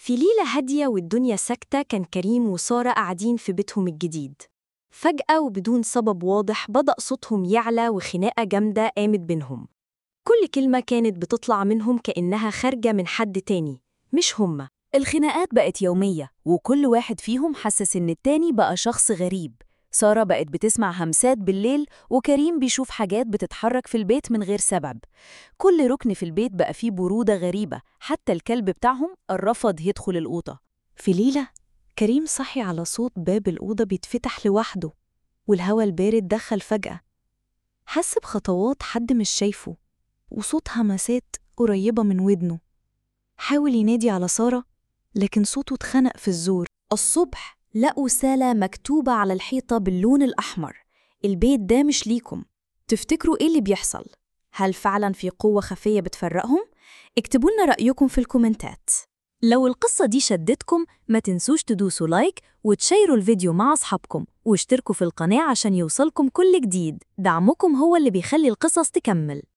في ليلة هادية والدنيا ساكتة كان كريم وسارة قاعدين في بيتهم الجديد. فجأة وبدون سبب واضح بدأ صوتهم يعلى وخناقة جامدة قامت بينهم. كل كلمة كانت بتطلع منهم كأنها خارجة من حد تاني مش هما. الخناقات بقت يومية وكل واحد فيهم حسس إن التاني بقى شخص غريب. سارة بقت بتسمع همسات بالليل وكريم بيشوف حاجات بتتحرك في البيت من غير سبب. كل ركن في البيت بقى فيه برودة غريبة، حتى الكلب بتاعهم رفض يدخل الأوضة. في ليلة كريم صحي على صوت باب الأوضة بيتفتح لوحده، والهوا البارد دخل فجأة. حس بخطوات حد مش شايفه وصوت همسات قريبة من ودنه. حاول ينادي على سارة لكن صوته اتخنق في الزور. الصبح لقوا رسالة مكتوبة على الحيطة باللون الأحمر: البيت ده مش ليكم. تفتكروا إيه اللي بيحصل؟ هل فعلاً في قوة خفية بتفرقهم؟ اكتبوا لنا رأيكم في الكومنتات. لو القصة دي شدتكم ما تنسوش تدوسوا لايك وتشيروا الفيديو مع أصحابكم واشتركوا في القناة عشان يوصلكم كل جديد. دعمكم هو اللي بيخلي القصص تكمل.